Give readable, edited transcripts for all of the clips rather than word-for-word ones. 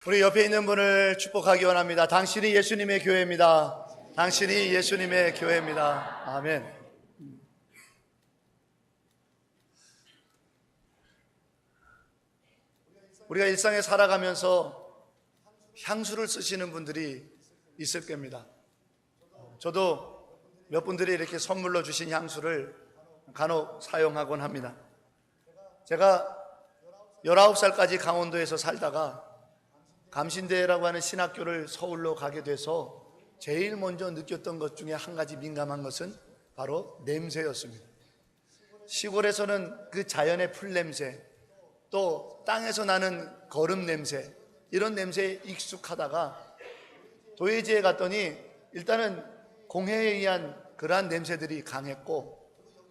우리 옆에 있는 분을 축복하기 원합니다. 당신이 예수님의 교회입니다. 당신이 예수님의 교회입니다. 아멘. 우리가 일상에 살아가면서 향수를 쓰시는 분들이 있을 겁니다. 저도 몇 분들이 이렇게 선물로 주신 향수를 간혹 사용하곤 합니다. 제가 19살까지 강원도에서 살다가 감신대라고 하는 신학교를 서울로 가게 돼서 제일 먼저 느꼈던 것 중에 한 가지 민감한 것은 바로 냄새였습니다. 시골에서는 그 자연의 풀 냄새, 또 땅에서 나는 거름 냄새, 이런 냄새에 익숙하다가 도예지에 갔더니 일단은 공해에 의한 그러한 냄새들이 강했고,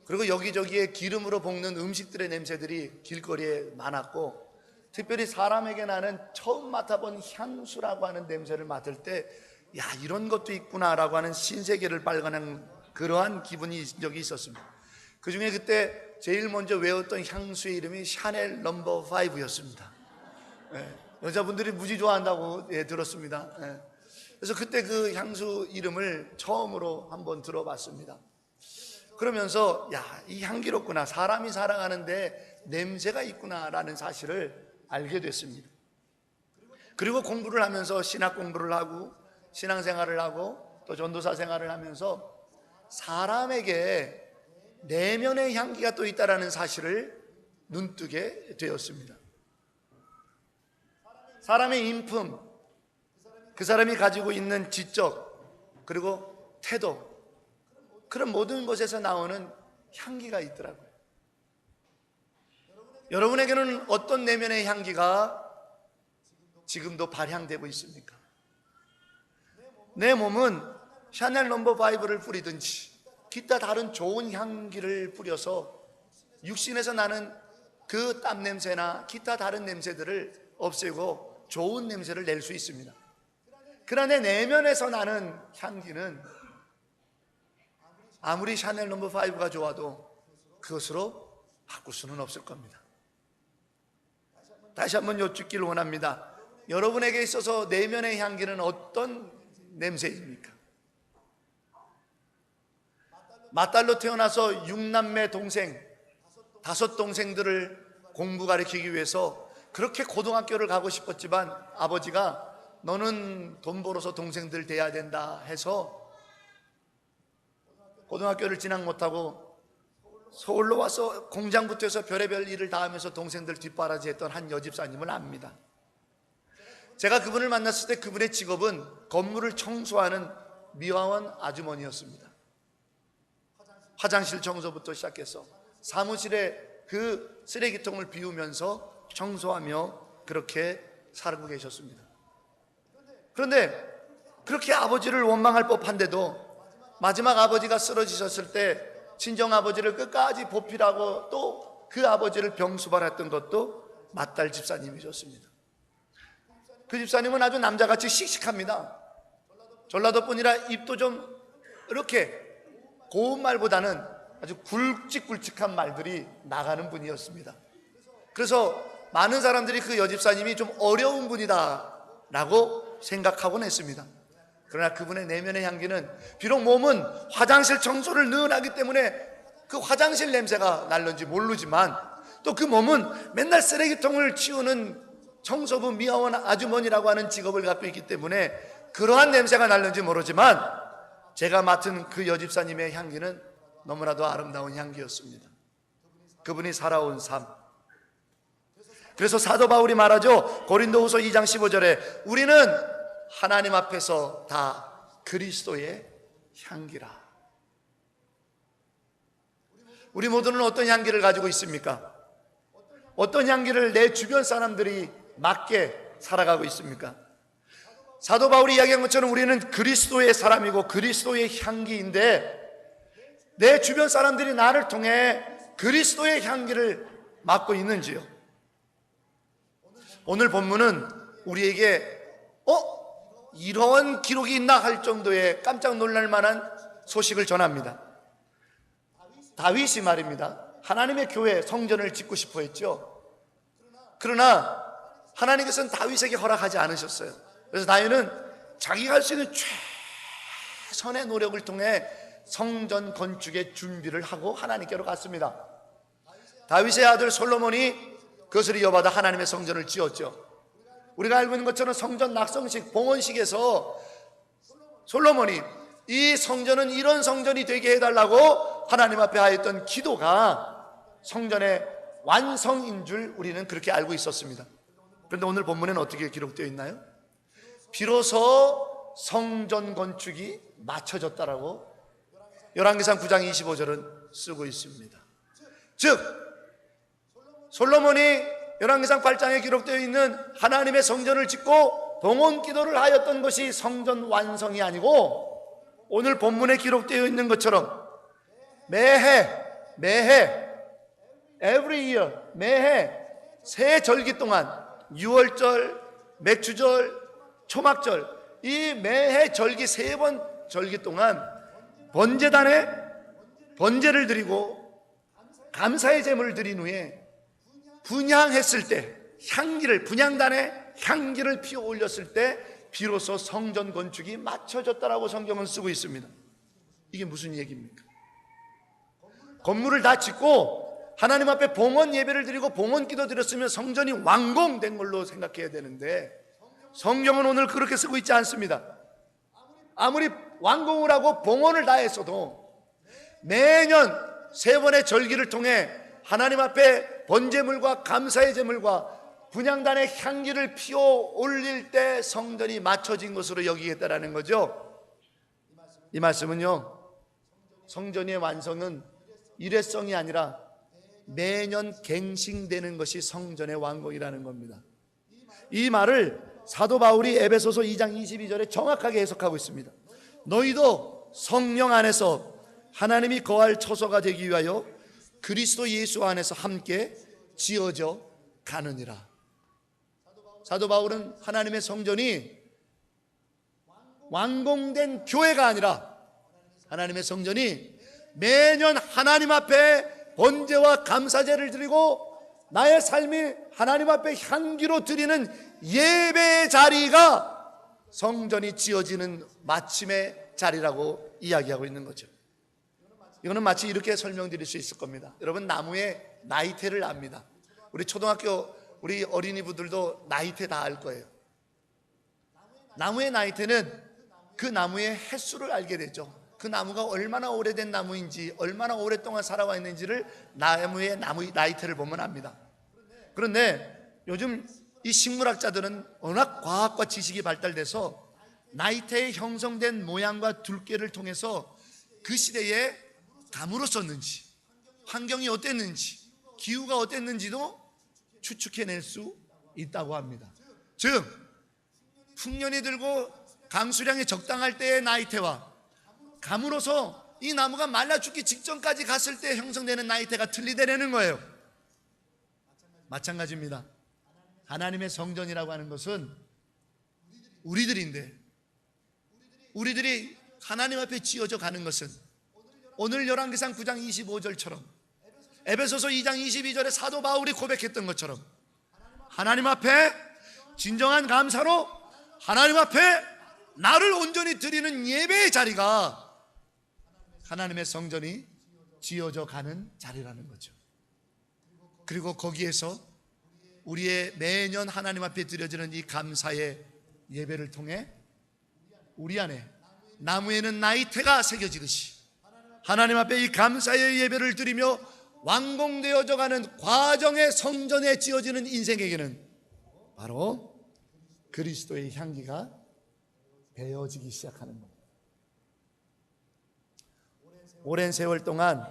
그리고 여기저기에 기름으로 볶는 음식들의 냄새들이 길거리에 많았고, 특별히 사람에게 나는 처음 맡아본 향수라고 하는 냄새를 맡을 때 야, 이런 것도 있구나라고 하는 신세계를 발견한 그러한 기분이 적이 있었습니다. 그 중에 그때 제일 먼저 외웠던 향수의 이름이 샤넬 넘버 5였습니다. 여자분들이 무지 좋아한다고 들었습니다. 그래서 그때 그 향수 이름을 처음으로 한번 들어봤습니다. 그러면서 야, 이 향기롭구나, 사람이 살아가는데 냄새가 있구나라는 사실을 알게 됐습니다. 그리고 공부를 하면서 신학 공부를 하고 신앙생활을 하고 또 전도사 생활을 하면서 사람에게 내면의 향기가 또 있다는 사실을 눈뜨게 되었습니다. 사람의 인품, 그 사람이 가지고 있는 지적, 그리고 태도, 그런 모든 것에서 나오는 향기가 있더라고요. 여러분에게는 어떤 내면의 향기가 지금도 발향되고 있습니까? 내 몸은 샤넬 넘버 5를 뿌리든지 기타 다른 좋은 향기를 뿌려서 육신에서 나는 그 땀 냄새나 기타 다른 냄새들을 없애고 좋은 냄새를 낼 수 있습니다. 그러나 내 내면에서 나는 향기는 아무리 샤넬 넘버 5가 좋아도 그것으로 바꿀 수는 없을 겁니다. 다시 한번 여쭙기를 원합니다. 여러분에게 있어서 내면의 향기는 어떤 냄새입니까? 맏딸로 태어나서 6남매 동생, 5동생들을 공부 가르치기 위해서 그렇게 고등학교를 가고 싶었지만 아버지가 너는 돈 벌어서 동생들 돼야 된다 해서 고등학교를 진학 못하고 서울로 와서 공장부터 해서 별의별 일을 다 하면서 동생들 뒷바라지했던 한 여집사님을 압니다. 제가 그분을 만났을 때 그분의 직업은 건물을 청소하는 미화원 아주머니였습니다. 화장실 청소부터 시작해서 사무실에 그 쓰레기통을 비우면서 청소하며 그렇게 살고 계셨습니다. 그런데 그렇게 아버지를 원망할 법한데도 마지막 아버지가 쓰러지셨을 때 친정아버지를 끝까지 보필하고 또 그 아버지를 병수발했던 것도 맏딸 집사님이셨습니다. 그 집사님은 아주 남자같이 씩씩합니다. 전라도뿐이라 입도 좀 이렇게 고운 말보다는 아주 굵직굵직한 말들이 나가는 분이었습니다. 그래서 많은 사람들이 그 여집사님이 좀 어려운 분이다 라고 생각하곤 했습니다. 그러나 그분의 내면의 향기는 비록 몸은 화장실 청소를 늘 하기 때문에 그 화장실 냄새가 날는지 모르지만 또 그 몸은 맨날 쓰레기통을 치우는 청소부 미화원 아주머니라고 하는 직업을 갖고 있기 때문에 그러한 냄새가 날는지 모르지만 제가 맡은 그 여집사님의 향기는 너무나도 아름다운 향기였습니다. 그분이 살아온 삶. 그래서 사도 바울이 말하죠. 고린도후서 2장 15절에 우리는 하나님 앞에서 다 그리스도의 향기라. 우리 모두는 어떤 향기를 가지고 있습니까? 어떤 향기를 내 주변 사람들이 맡게 살아가고 있습니까? 사도 바울이 이야기한 것처럼 우리는 그리스도의 사람이고 그리스도의 향기인데 내 주변 사람들이 나를 통해 그리스도의 향기를 맡고 있는지요? 오늘 본문은 우리에게 이런 기록이 있나 할 정도의 깜짝 놀랄 만한 소식을 전합니다. 다윗이 말입니다. 하나님의 교회 성전을 짓고 싶어 했죠. 그러나 하나님께서는 다윗에게 허락하지 않으셨어요. 그래서 다윗은 자기가 할 수 있는 최선의 노력을 통해 성전 건축의 준비를 하고 하나님께로 갔습니다. 다윗의 아들 솔로몬이 그것을 이어받아 하나님의 성전을 지었죠. 우리가 알고 있는 것처럼 성전 낙성식, 봉헌식에서 솔로몬이 이 성전은 이런 성전이 되게 해달라고 하나님 앞에 하였던 기도가 성전의 완성인 줄 우리는 그렇게 알고 있었습니다. 그런데 오늘 본문에는 어떻게 기록되어 있나요? 비로소 성전 건축이 마쳐졌다라고 열왕기상 9장 25절은 쓰고 있습니다. 즉 솔로몬이 열왕기상 8장에 기록되어 있는 하나님의 성전을 짓고 봉헌 기도를 하였던 것이 성전 완성이 아니고 오늘 본문에 기록되어 있는 것처럼 매해 every year 매해 세 절기 동안 유월절, 맥주절, 초막절 이 매해 절기 세 번 절기 동안 번제단에 번제를 드리고 감사의 제물을 드린 후에 분향했을 때 향기를 분향단에 향기를 피워 올렸을 때 비로소 성전 건축이 마쳐졌다라고 성경은 쓰고 있습니다. 이게 무슨 얘기입니까? 건물을 다 짓고 하나님 앞에 봉헌 예배를 드리고 봉헌 기도 드렸으면 성전이 완공된 걸로 생각해야 되는데 성경은 오늘 그렇게 쓰고 있지 않습니다. 아무리 완공을 하고 봉헌을 다 했어도 매년 세 번의 절기를 통해 하나님 앞에 번제물과 감사의 제물과 분향단의 향기를 피워 올릴 때 성전이 맞춰진 것으로 여기겠다라는 거죠. 이 말씀은요, 성전의 완성은 일회성이 아니라 매년 갱신되는 것이 성전의 완공이라는 겁니다. 이 말을 사도 바울이 에베소서 2장 22절에 정확하게 해석하고 있습니다. 너희도 성령 안에서 하나님이 거할 처소가 되기 위하여 그리스도 예수 안에서 함께 지어져 가느니라. 사도 바울은 하나님의 성전이 완공된 교회가 아니라 하나님의 성전이 매년 하나님 앞에 번제와 감사제를 드리고 나의 삶이 하나님 앞에 향기로 드리는 예배의 자리가 성전이 지어지는 마침의 자리라고 이야기하고 있는 거죠. 이거는 마치 이렇게 설명드릴 수 있을 겁니다. 여러분 나무의 나이테를 압니다. 우리 초등학교 우리 어린이부들도 나이테 다 알 거예요. 나무의 나이테는 그 나무의 횟수를 알게 되죠. 그 나무가 얼마나 오래된 나무인지 얼마나 오랫동안 살아와 있는지를 나무의 나이테를 보면 압니다. 그런데 요즘 이 식물학자들은 워낙 과학과 지식이 발달돼서 나이테에 형성된 모양과 둘레를 통해서 그 시대에 감으로 썼는지 환경이 어땠는지 기후가 어땠는지도 추측해낼 수 있다고 합니다. 즉 풍년이 들고 강수량이 적당할 때의 나이테와 감으로서 이 나무가 말라 죽기 직전까지 갔을 때 형성되는 나이테가 틀리다는 거예요. 마찬가지입니다. 하나님의 성전이라고 하는 것은 우리들인데 우리들이 하나님 앞에 지어져 가는 것은 오늘 열왕기상 9장 25절처럼 에베소서 2장 22절에 사도 바울이 고백했던 것처럼 하나님 앞에 진정한 감사로 하나님 앞에 나를 온전히 드리는 예배의 자리가 하나님의 성전이 지어져 가는 자리라는 거죠. 그리고 거기에서 우리의 매년 하나님 앞에 드려지는 이 감사의 예배를 통해 우리 안에 나무에는 나이테가 새겨지듯이 하나님 앞에 이 감사의 예배를 드리며 완공되어져 가는 과정의 성전에 지어지는 인생에게는 바로 그리스도의 향기가 배어지기 시작하는 겁니다. 오랜 세월 동안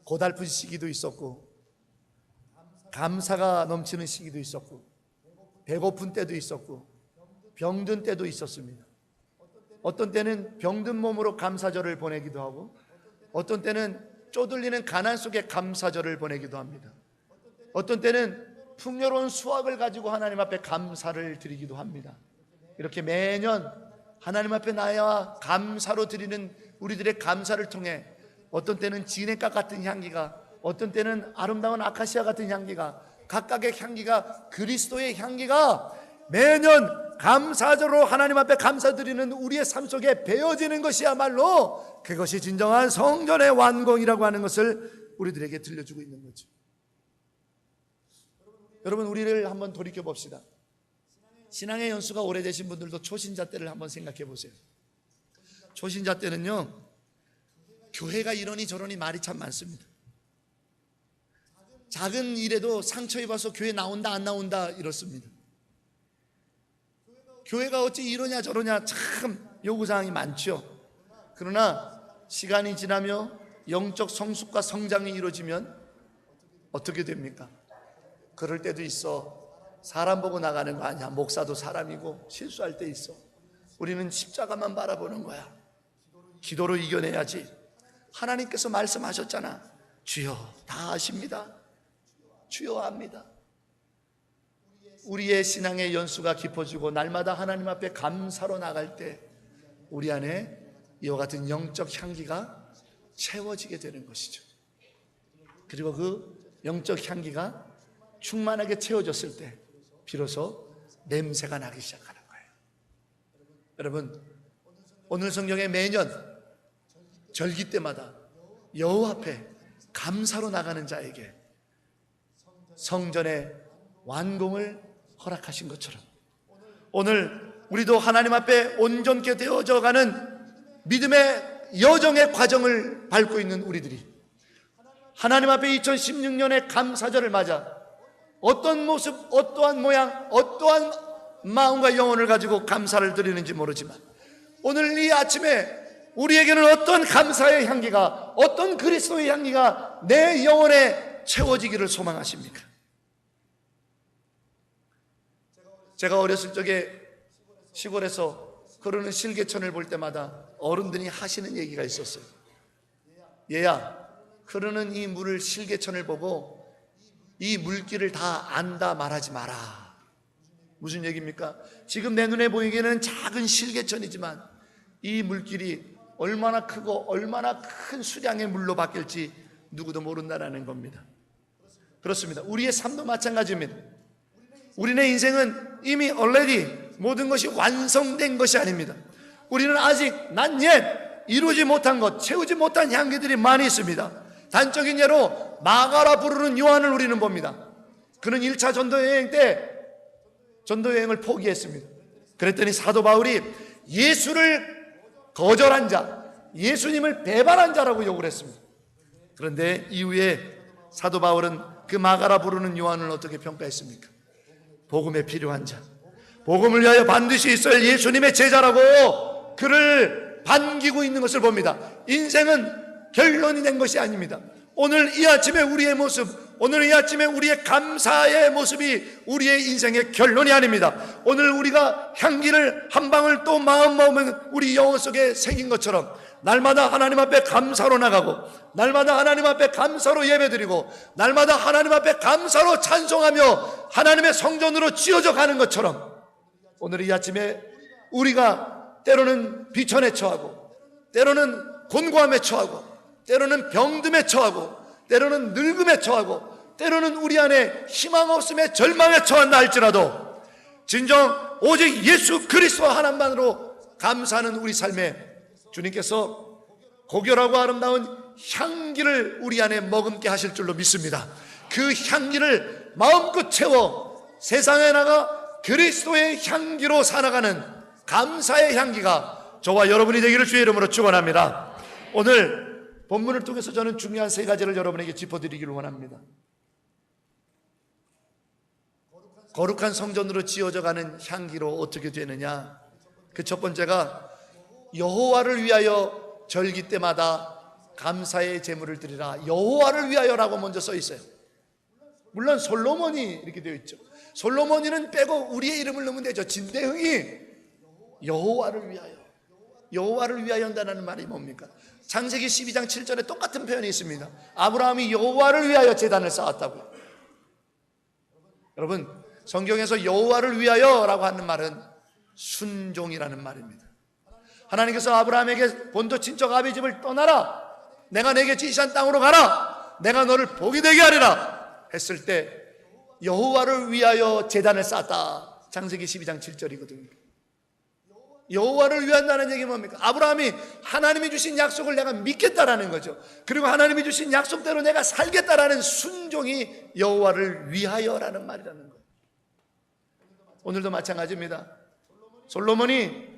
고달픈 시기도 있었고 감사가 넘치는 시기도 있었고 배고픈 때도 있었고 병든 때도 있었습니다. 어떤 때는 병든 몸으로 감사절을 보내기도 하고 어떤 때는 쪼들리는 가난 속에 감사절을 보내기도 합니다. 어떤 때는 풍요로운 수확을 가지고 하나님 앞에 감사를 드리기도 합니다. 이렇게 매년 하나님 앞에 나와 감사로 드리는 우리들의 감사를 통해 어떤 때는 진액과 같은 향기가 어떤 때는 아름다운 아카시아 같은 향기가 각각의 향기가, 그리스도의 향기가 매년 감사절로 하나님 앞에 감사드리는 우리의 삶 속에 배어지는 것이야말로 그것이 진정한 성전의 완공이라고 하는 것을 우리들에게 들려주고 있는 거죠. 여러분, 우리를 한번 돌이켜 봅시다. 신앙의 연수가 오래되신 분들도 초신자 때를 한번 생각해 보세요. 초신자 때는요, 교회가 이러니 저러니 말이 참 많습니다. 작은 일에도 상처 입어서 교회 나온다 안 나온다 이렇습니다. 교회가 어찌 이러냐 저러냐 참 요구사항이 많죠. 그러나 시간이 지나며 영적 성숙과 성장이 이루어지면 어떻게 됩니까? 그럴 때도 있어. 사람 보고 나가는 거 아니야. 목사도 사람이고 실수할 때 있어. 우리는 십자가만 바라보는 거야. 기도로 이겨내야지. 하나님께서 말씀하셨잖아. 주여 다 아십니다. 주여 압니다. 우리의 신앙의 연수가 깊어지고 날마다 하나님 앞에 감사로 나갈 때 우리 안에 이와 같은 영적 향기가 채워지게 되는 것이죠. 그리고 그 영적 향기가 충만하게 채워졌을 때 비로소 냄새가 나기 시작하는 거예요. 여러분, 오늘 성경에 매년 절기 때마다 여호와 앞에 감사로 나가는 자에게 성전의 완공을 허락하신 것처럼 오늘 우리도 하나님 앞에 온전케 되어져 가는 믿음의 여정의 과정을 밟고 있는 우리들이 하나님 앞에 2016년의 감사절을 맞아 어떤 모습, 어떠한 모양, 어떠한 마음과 영혼을 가지고 감사를 드리는지 모르지만 오늘 이 아침에 우리에게는 어떤 감사의 향기가, 어떤 그리스도의 향기가 내 영혼에 채워지기를 소망하십니까? 제가 어렸을 적에 시골에서 흐르는 실개천을 볼 때마다 어른들이 하시는 얘기가 있었어요. 얘야, 흐르는 이 물을, 실개천을 보고 이 물길을 다 안다 말하지 마라. 무슨 얘기입니까? 지금 내 눈에 보이기에는 작은 실개천이지만 이 물길이 얼마나 크고 얼마나 큰 수량의 물로 바뀔지 누구도 모른다는 겁니다. 그렇습니다. 우리의 삶도 마찬가지입니다. 우리의 인생은 이미 already 모든 것이 완성된 것이 아닙니다. 우리는 아직 not yet 이루지 못한 것, 채우지 못한 향기들이 많이 있습니다. 단적인 예로 마가라 부르는 요한을 우리는 봅니다. 그는 1차 전도여행 때 전도여행을 포기했습니다. 그랬더니 사도 바울이 예수를 거절한 자, 예수님을 배반한 자라고 욕을 했습니다. 그런데 이후에 사도 바울은 그 마가라 부르는 요한을 어떻게 평가했습니까? 복음에 필요한 자, 복음을 위하여 반드시 있어야 예수님의 제자라고 그를 반기고 있는 것을 봅니다. 인생은 결론이 된 것이 아닙니다. 오늘 이 아침에 우리의 모습, 오늘 이 아침에 우리의 감사의 모습이 우리의 인생의 결론이 아닙니다. 오늘 우리가 향기를 한 방울 또 마음 먹으면 우리 영혼 속에 생긴 것처럼 날마다 하나님 앞에 감사로 나가고 날마다 하나님 앞에 감사로 예배드리고 날마다 하나님 앞에 감사로 찬송하며 하나님의 성전으로 지어져 가는 것처럼 오늘 이 아침에 우리가 때로는 비천에 처하고 때로는 곤고함에 처하고 때로는 병듦에 처하고 때로는 늙음에 처하고 때로는 우리 안에 희망 없음에 절망에 처한다 할지라도 진정 오직 예수 그리스도 하나만으로 감사하는 우리 삶에 주님께서 고결하고 아름다운 향기를 우리 안에 머금게 하실 줄로 믿습니다. 그 향기를 마음껏 채워 세상에 나가 그리스도의 향기로 살아가는 감사의 향기가 저와 여러분이 되기를 주의 이름으로 축원합니다. 오늘 본문을 통해서 저는 중요한 세 가지를 여러분에게 짚어드리기를 원합니다. 거룩한 성전으로 지어져가는 향기로 어떻게 되느냐? 그 첫 번째가 여호와를 위하여 절기 때마다 감사의 제물을 드리라. 여호와를 위하여라고 먼저 써 있어요. 물론 솔로몬이 이렇게 되어 있죠. 솔로몬이는 빼고 우리의 이름을 넣으면 되죠. 진대흥이 여호와를 위하여, 여호와를 위하여 한다는 말이 뭡니까? 창세기 12장 7절에 똑같은 표현이 있습니다. 아브라함이 여호와를 위하여 제단을 쌓았다고요. 여러분, 성경에서 여호와를 위하여라고 하는 말은 순종이라는 말입니다. 하나님께서 아브라함에게 본토 친척 아비 집을 떠나라, 내가 내게 지시한 땅으로 가라, 내가 너를 복이 되게 하리라 했을 때 여호와를 위하여 제단을 쌓았다. 창세기 12장 7절이거든요. 여호와를 위한다는 얘기 뭡니까? 아브라함이 하나님이 주신 약속을 내가 믿겠다라는 거죠. 그리고 하나님이 주신 약속대로 내가 살겠다라는 순종이 여호와를 위하여라는 말이라는 거예요. 오늘도 마찬가지입니다. 솔로몬이,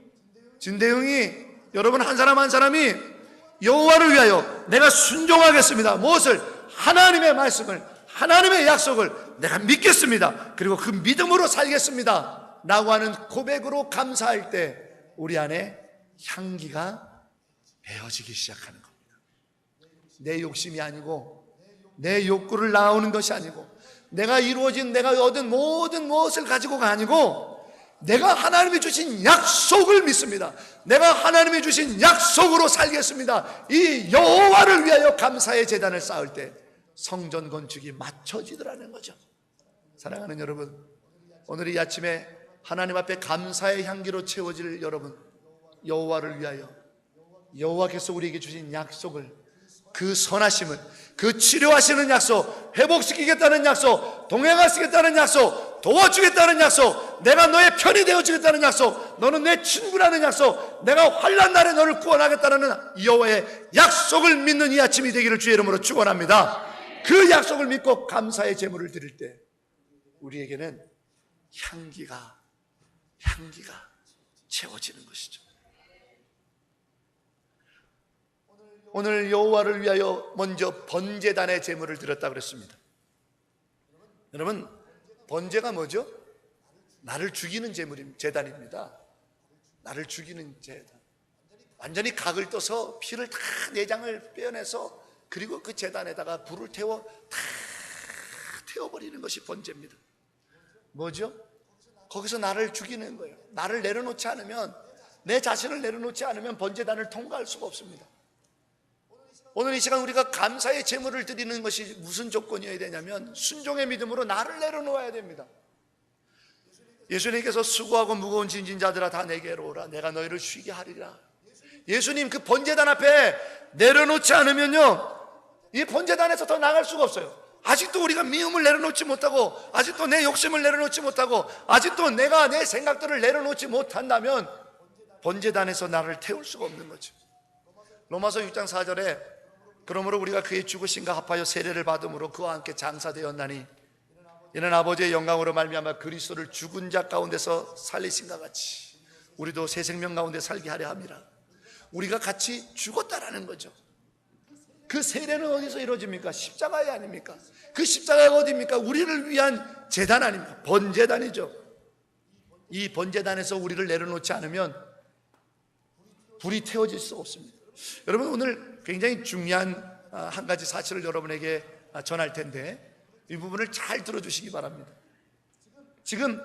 진대영이, 여러분 한 사람 한 사람이 여호와를 위하여 내가 순종하겠습니다. 무엇을? 하나님의 말씀을, 하나님의 약속을 내가 믿겠습니다. 그리고 그 믿음으로 살겠습니다 라고 하는 고백으로 감사할 때 우리 안에 향기가 배어지기 시작하는 겁니다. 내 욕심이 아니고, 내 욕구를 낳아오는 것이 아니고, 내가 이루어진, 내가 얻은 모든 무엇을 가지고가 아니고, 내가 하나님이 주신 약속을 믿습니다. 내가 하나님이 주신 약속으로 살겠습니다. 이 여호와를 위하여 감사의 제단을 쌓을 때 성전 건축이 맞춰지더라는 거죠. 사랑하는 여러분, 오늘 이 아침에 하나님 앞에 감사의 향기로 채워질 여러분, 여호와를 위하여 여호와께서 우리에게 주신 약속을, 그 선하심을, 그 치료하시는 약속, 회복시키겠다는 약속, 동행하시겠다는 약속, 도와주겠다는 약속, 내가 너의 편이 되어주겠다는 약속, 너는 내 친구라는 약속, 내가 환난 날에 너를 구원하겠다는 여호와의 약속을 믿는 이 아침이 되기를 주의 이름으로 축원합니다. 그 약속을 믿고 감사의 제물을 드릴 때 우리에게는 향기가 채워지는 것이죠. 오늘 여호와를 위하여 먼저 번제단의 제물을 드렸다 그랬습니다. 여러분, 번제가 뭐죠? 나를 죽이는 제단입니다. 나를 죽이는 제단. 완전히 각을 떠서 피를 다, 내장을 빼어내서, 그리고 그 제단에다가 불을 태워 다 태워버리는 것이 번제입니다. 뭐죠? 거기서 나를 죽이는 거예요. 나를 내려놓지 않으면, 내 자신을 내려놓지 않으면 번제단을 통과할 수가 없습니다. 오늘 이 시간 우리가 감사의 제물을 드리는 것이 무슨 조건이어야 되냐면, 순종의 믿음으로 나를 내려놓아야 됩니다. 예수님께서 수고하고 무거운 짐진 자들아 다 내게로 오라, 내가 너희를 쉬게 하리라. 예수님 그 번제단 앞에 내려놓지 않으면요, 이 번제단에서 더 나갈 수가 없어요. 아직도 우리가 미움을 내려놓지 못하고, 아직도 내 욕심을 내려놓지 못하고, 아직도 내가 내 생각들을 내려놓지 못한다면 번제단에서 나를 태울 수가 없는 거죠. 로마서 6장 4절에 그러므로 우리가 그의 죽으심과 합하여 세례를 받음으로 그와 함께 장사되었나니 이는 아버지의 영광으로 말미암아 그리스도를 죽은 자 가운데서 살리신과 같이 우리도 새 생명 가운데 살게 하려 함이라. 우리가 같이 죽었다라는 거죠. 그 세례는 어디서 이루어집니까? 십자가에 아닙니까? 그 십자가가 어디입니까? 우리를 위한 제단 아닙니까? 번제단이죠. 이 번제단에서 우리를 내려놓지 않으면 불이 태워질 수 없습니다. 여러분, 오늘 굉장히 중요한 한 가지 사실을 여러분에게 전할 텐데 이 부분을 잘 들어주시기 바랍니다. 지금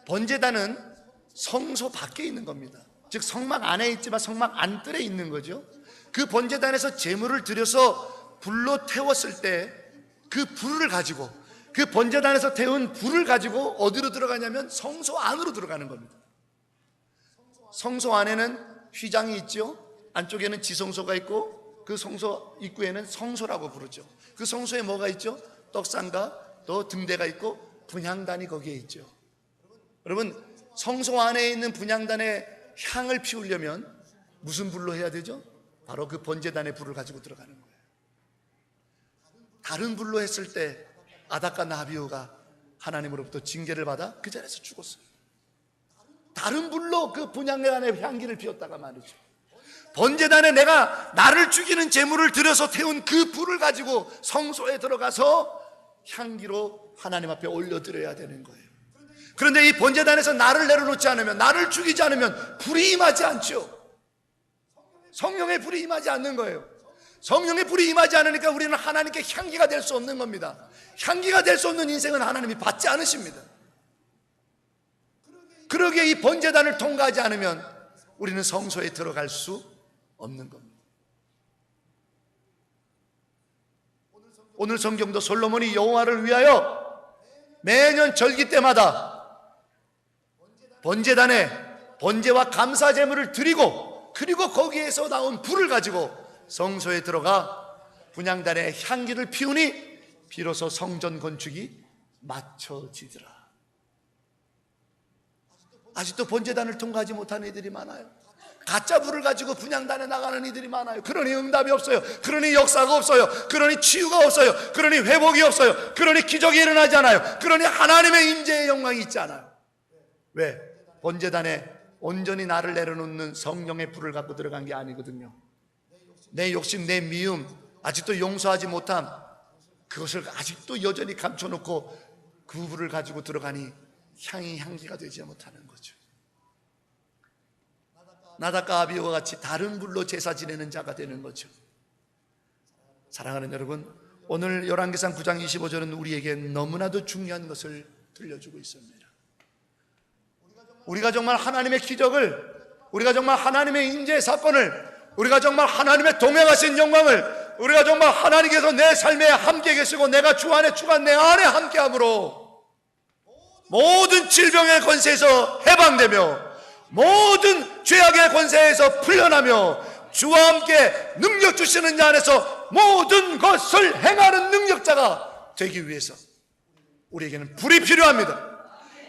번제단은 성소 밖에 있는 겁니다. 즉 성막 안에 있지만 성막 안뜰에 있는 거죠. 그 번제단에서 제물을 드려서 불로 태웠을 때 그 불을 가지고, 그 번제단에서 태운 불을 가지고 어디로 들어가냐면 성소 안으로 들어가는 겁니다. 성소 안에는 휘장이 있죠. 안쪽에는 지성소가 있고 그 성소 입구에는 성소라고 부르죠. 그 성소에 뭐가 있죠? 떡상과 또 등대가 있고 분향단이 거기에 있죠. 여러분, 성소 안에 있는 분향단에 향을 피우려면 무슨 불로 해야 되죠? 바로 그 번제단의 불을 가지고 들어가는 거예요. 다른 불로 했을 때 아닥과 나비오가 하나님으로부터 징계를 받아 그 자리에서 죽었어요. 다른 불로 그 분향단의 향기를 피웠다가 말이죠. 번제단에 내가 나를 죽이는 제물을 들여서 태운 그 불을 가지고 성소에 들어가서 향기로 하나님 앞에 올려드려야 되는 거예요. 그런데 이 번제단에서 나를 내려놓지 않으면, 나를 죽이지 않으면 불이 임하지 않죠. 성령의 불이 임하지 않는 거예요. 성령의 불이 임하지 않으니까 우리는 하나님께 향기가 될 수 없는 겁니다. 향기가 될 수 없는 인생은 하나님이 받지 않으십니다. 그러기에 이 번제단을 통과하지 않으면 우리는 성소에 들어갈 수 없는 겁니다. 오늘 성경도 솔로몬이 여호와를 위하여 매년 절기 때마다 번제단에 번제와 감사 제물을 드리고, 그리고 거기에서 나온 불을 가지고 성소에 들어가 분향단에 향기를 피우니 비로소 성전 건축이 맞춰지더라. 아직도 번제단을 통과하지 못하는 이들이 많아요. 가짜 불을 가지고 분향단에 나가는 이들이 많아요. 그러니 응답이 없어요. 그러니 역사가 없어요. 그러니 치유가 없어요. 그러니 회복이 없어요. 그러니 기적이 일어나지 않아요. 그러니 하나님의 임재의 영광이 있지 않아요. 왜? 번제단에 온전히 나를 내려놓는 성령의 불을 갖고 들어간 게 아니거든요. 내 욕심, 내 미움, 아직도 용서하지 못함, 그것을 아직도 여전히 감춰놓고 그 불을 가지고 들어가니 향기가 되지 못하는 거죠. 나답과 아비후와 같이 다른 불로 제사 지내는 자가 되는 거죠. 사랑하는 여러분, 오늘 열왕기상 9장 25절은 우리에게 너무나도 중요한 것을 들려주고 있습니다. 우리가 정말 하나님의 기적을, 우리가 정말 하나님의 인재의 사건을, 우리가 정말 하나님의 동행하신 영광을, 우리가 정말 하나님께서 내 삶에 함께 계시고 내가 주 안에, 주가 내 안에 함께함으로 모든 질병의 권세에서 해방되며 모든 죄악의 권세에서 풀려나며 주와 함께 능력 주시는 자 안에서 모든 것을 행하는 능력자가 되기 위해서 우리에게는 불이 필요합니다.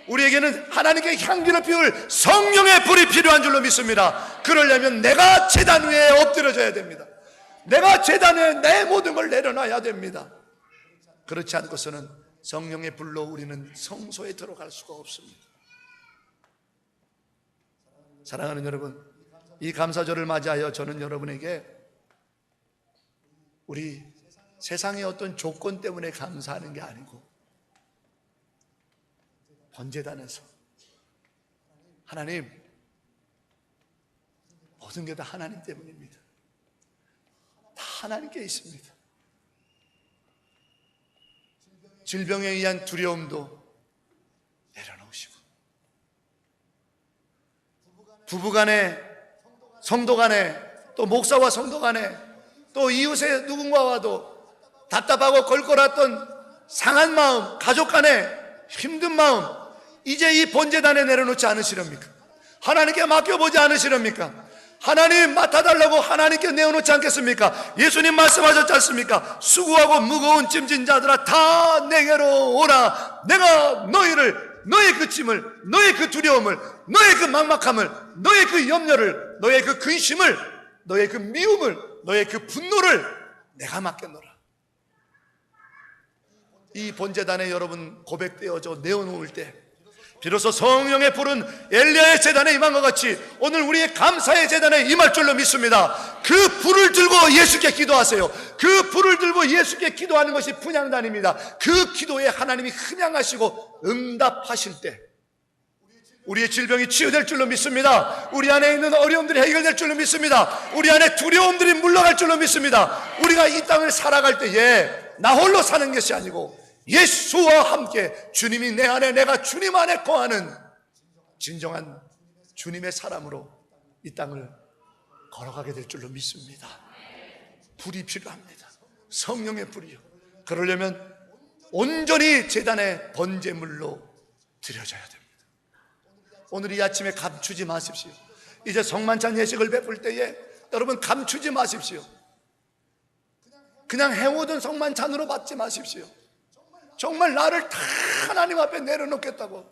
우리에게는 하나님께 향기를 피울 성령의 불이 필요한 줄로 믿습니다. 그러려면 내가 제단 위에 엎드려져야 됩니다. 내가 제단에 내 모든 걸 내려놔야 됩니다. 그렇지 않고서는 성령의 불로 우리는 성소에 들어갈 수가 없습니다. 사랑하는 여러분, 이 감사절을 맞이하여 저는 여러분에게 우리 세상의 어떤 조건 때문에 감사하는 게 아니고 번제단에서 하나님, 모든 게 다 하나님 때문입니다. 다 하나님께 있습니다. 질병에 의한 두려움도 내려놓으시고, 부부간에, 성도간에, 또 목사와 성도간에, 또 이웃의 누군가와도 답답하고 걸걸했던 상한 마음, 가족간에 힘든 마음, 이제 이 번제단에 내려놓지 않으시렵니까? 하나님께 맡겨보지 않으시렵니까? 하나님 맡아달라고 하나님께 내어놓지 않겠습니까? 예수님 말씀하셨지 않습니까? 수고하고 무거운 짐진 자들아 다 내게로 오라. 내가 너희를, 너의 그 짐을, 너의 그 두려움을, 너의 그 막막함을, 너의 그 염려를, 너의 그 근심을, 너의 그 미움을, 너의 그 분노를 내가 맡겨놓으라. 이 번제단에 여러분 고백되어져 내어놓을 때 비로소 성령의 불은 엘리야의 제단에 임한 것 같이 오늘 우리의 감사의 제단에 임할 줄로 믿습니다. 그 불을 들고 예수께 기도하세요. 그 불을 들고 예수께 기도하는 것이 분향단입니다. 그 기도에 하나님이 흥양하시고 응답하실 때 우리의 질병이 치유될 줄로 믿습니다. 우리 안에 있는 어려움들이 해결될 줄로 믿습니다. 우리 안에 두려움들이 물러갈 줄로 믿습니다. 우리가 이 땅을 살아갈 때에 나 홀로 사는 것이 아니고 예수와 함께 주님이 내 안에, 내가 주님 안에 거하는 진정한 주님의 사람으로 이 땅을 걸어가게 될 줄로 믿습니다. 불이 필요합니다. 성령의 불이요. 그러려면 온전히 제단의 번제물로 드려져야 됩니다. 오늘 이 아침에 감추지 마십시오. 이제 성만찬 예식을 베풀 때에 여러분 감추지 마십시오. 그냥 해오던 성만찬으로 받지 마십시오. 정말 나를 다 하나님 앞에 내려놓겠다고,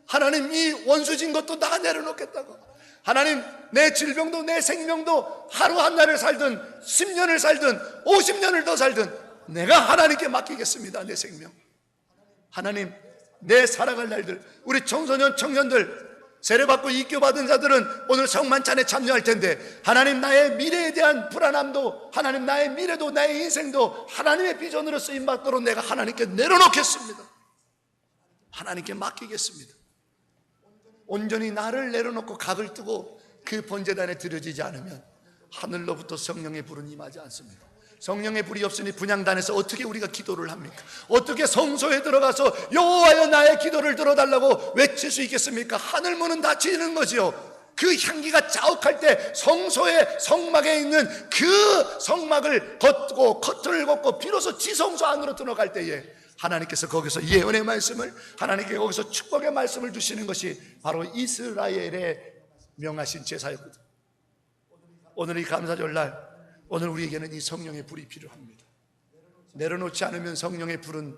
하나님 이 원수진 것도 다 내려놓겠다고, 하나님 내 질병도 내 생명도 하루 한 날을 살든 10년을 살든 50년을 더 살든 내가 하나님께 맡기겠습니다. 내 생명 하나님, 내 살아갈 날들, 우리 청소년 청년들 세례받고 입교받은 자들은 오늘 성만찬에 참여할 텐데 하나님 나의 미래에 대한 불안함도, 하나님 나의 미래도, 나의 인생도 하나님의 비전으로 쓰임받도록 내가 하나님께 내려놓겠습니다. 하나님께 맡기겠습니다. 온전히 나를 내려놓고 각을 뜨고 그 번제단에 드려지지 않으면 하늘로부터 성령의 불은 임하지 않습니다. 성령의 불이 없으니 분향단에서 어떻게 우리가 기도를 합니까? 어떻게 성소에 들어가서 여호와여 나의 기도를 들어달라고 외칠 수 있겠습니까? 하늘문은 닫히는 거지요. 그 향기가 자욱할 때 성소의 성막에 있는 그 성막을 걷고 커튼을 걷고 비로소 지성소 안으로 들어갈 때에 하나님께서 거기서 예언의 말씀을, 하나님께 거기서 축복의 말씀을 주시는 것이 바로 이스라엘의 명하신 제사였거든. 오늘 이 감사절날, 오늘 우리에게는 이 성령의 불이 필요합니다. 내려놓지 않으면 성령의 불은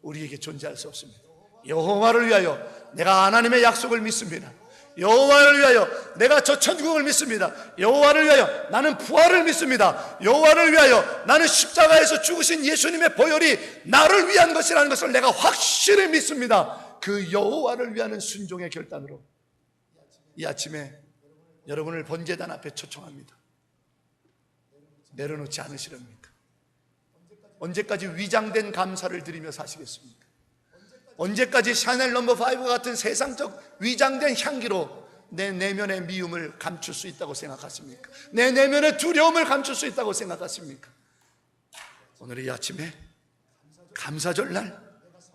우리에게 존재할 수 없습니다. 여호와를 위하여 내가 하나님의 약속을 믿습니다. 여호와를 위하여 내가 저 천국을 믿습니다. 여호와를 위하여 나는 부활을 믿습니다. 여호와를 위하여 나는 십자가에서 죽으신 예수님의 보혈이 나를 위한 것이라는 것을 내가 확실히 믿습니다. 그 여호와를 위하는 순종의 결단으로 이 아침에 여러분을 번제단 앞에 초청합니다. 내려놓지 않으시렵니까? 언제까지 위장된 감사를 드리며 사시겠습니까? 언제까지 샤넬 넘버 5 같은 세상적 위장된 향기로 내 내면의 미움을 감출 수 있다고 생각하십니까? 내 내면의 두려움을 감출 수 있다고 생각하십니까? 오늘 이 아침에 감사절날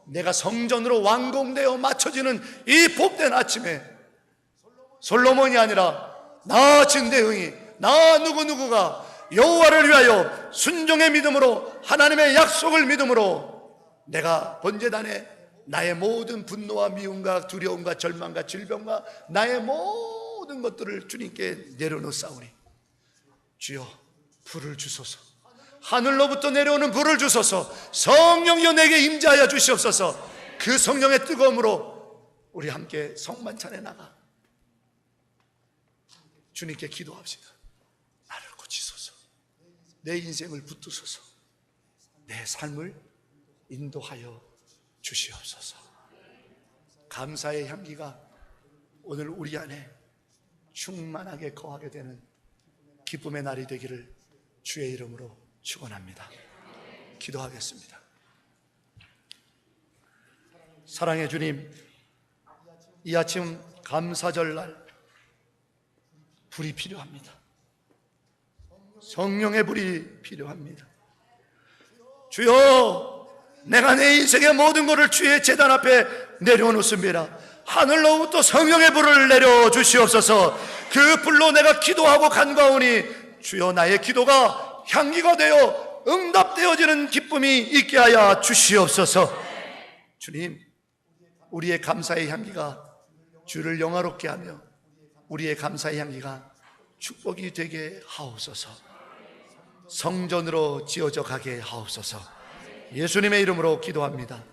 내가 성전으로 완공되어 맞춰지는 이 복된 아침에 솔로몬이 아니라 나 진대응이, 나 누구누구가 여호와를 위하여 순종의 믿음으로, 하나님의 약속을 믿음으로 내가 번제단에 나의 모든 분노와 미움과 두려움과 절망과 질병과 나의 모든 것들을 주님께 내려놓사오니 주여 불을 주소서. 하늘로부터 내려오는 불을 주소서. 성령이여 내게 임재하여 주시옵소서. 그 성령의 뜨거움으로 우리 함께 성만찬에 나가 주님께 기도합시다. 나를 고치소서. 내 인생을 붙드소서. 내 삶을 인도하여 주시옵소서. 감사의 향기가 오늘 우리 안에 충만하게 거하게 되는 기쁨의 날이 되기를 주의 이름으로 축원합니다. 기도하겠습니다. 사랑의 주님, 이 아침 감사절날 불이 필요합니다. 성령의 불이 필요합니다. 주여, 내가 내 인생의 모든 것을 주의 제단 앞에 내려놓습니다. 하늘로부터 성령의 불을 내려주시옵소서. 그 불로 내가 기도하고 간과하오니 주여 나의 기도가 향기가 되어 응답되어지는 기쁨이 있게 하여 주시옵소서. 주님, 우리의 감사의 향기가 주를 영화롭게 하며 우리의 감사의 향기가 축복이 되게 하옵소서. 성전으로 지어져 가게 하옵소서. 예수님의 이름으로 기도합니다.